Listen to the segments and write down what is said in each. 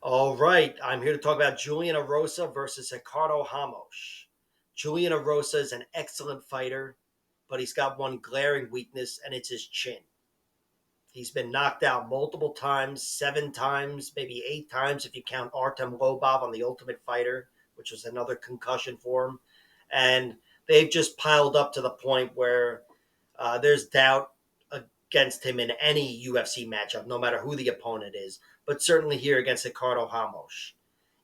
All right, I'm here to talk about Julian Erosa versus Ricardo Ramos. Julian Erosa is an excellent fighter, but he's got one glaring weakness, and it's his chin. He's been knocked out multiple times, 7 times, maybe 8 times if you count Artem Lobov on The Ultimate Fighter, which was another concussion for him. And they've just piled up to the point where there's doubt against him in any UFC matchup, no matter who the opponent is, but certainly here against Ricardo Ramos.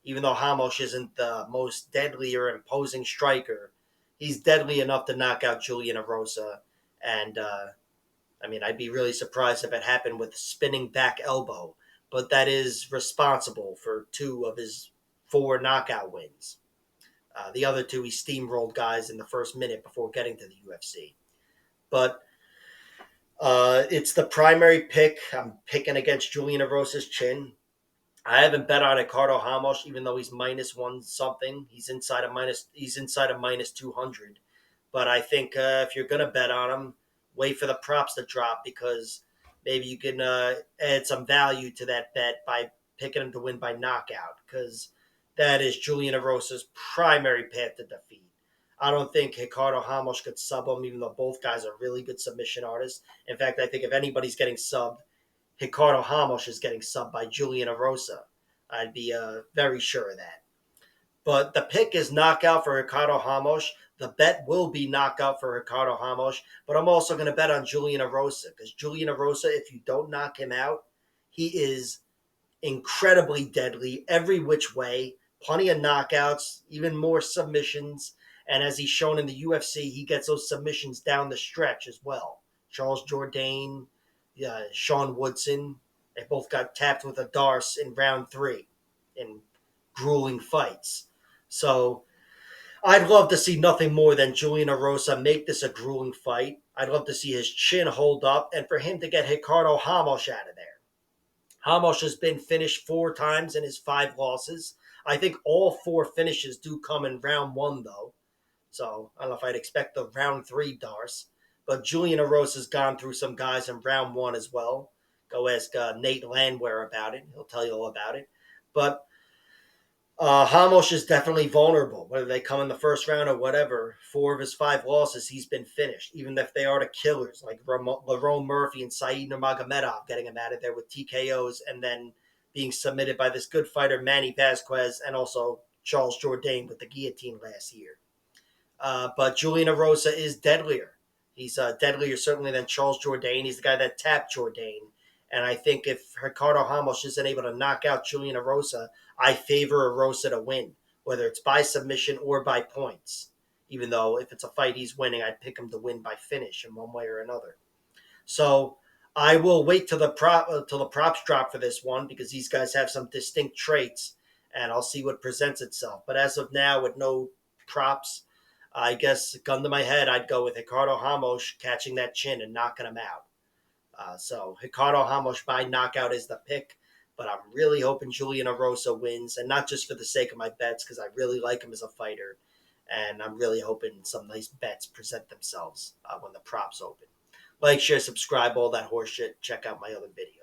Even though Ramos isn't the most deadly or imposing striker, he's deadly enough to knock out Julian Erosa. And I'd be really surprised if it happened with spinning back elbow, but that is responsible for 2 of his 4 knockout wins. The other 2, he steamrolled guys in the first minute before getting to the UFC. But it's the primary pick. I'm picking against Julian Erosa's chin. I haven't bet on Ricardo Ramos, even though he's minus one something. He's inside of minus 200. But I think if you're gonna bet on him, wait for the props to drop because maybe you can add some value to that bet by picking him to win by knockout because that is Julian Erosa's primary path to defeat. I don't think Ricardo Ramos could sub him, even though both guys are really good submission artists. In fact, I think if anybody's getting subbed, Ricardo Ramos is getting subbed by Julian Erosa. I'd be very sure of that. But the pick is knockout for Ricardo Ramos. The bet will be knockout for Ricardo Ramos. But I'm also going to bet on Julian Erosa because Julian Erosa, if you don't knock him out, he is incredibly deadly every which way. Plenty of knockouts, even more submissions. And as he's shown in the UFC, he gets those submissions down the stretch as well. Charles Jourdain, Sean Woodson, they both got tapped with a Darce in round 3 in grueling fights. So I'd love to see nothing more than Julian Erosa make this a grueling fight. I'd love to see his chin hold up and for him to get Ricardo Ramos out of there. Ramos has been finished 4 times in his 5 losses. I think all 4 finishes do come in round 1, though. So I don't know if I'd expect the round 3 Darce. But Julian Erosa has gone through some guys in round 1 as well. Go ask Nate Landwehr about it. He'll tell you all about it. But Ramos is definitely vulnerable, whether they come in the first round or whatever. 4 of his 5 losses, he's been finished, even if they are the killers, like Lerone Murphy and Saeed Nurmagomedov getting him out of there with TKOs and then being submitted by this good fighter, Manny Vasquez, and also Charles Jourdain with the guillotine last year. But Julian Erosa is deadlier. He's deadlier certainly than Charles Jourdain. He's the guy that tapped Jourdain. And I think if Ricardo Ramos isn't able to knock out Julian Erosa, I favor Erosa to win, whether it's by submission or by points. Even though if it's a fight he's winning, I'd pick him to win by finish in one way or another. So I will wait till the props drop for this one because these guys have some distinct traits, and I'll see what presents itself. But as of now, with no props, I guess gun to my head, I'd go with Ricardo Ramos catching that chin and knocking him out. So Ricardo Ramos by knockout is the pick, but I'm really hoping Julian Erosa wins, and not just for the sake of my bets, because I really like him as a fighter, and I'm really hoping some nice bets present themselves when the props open. Like, share, subscribe, all that horseshit. Check out my other videos.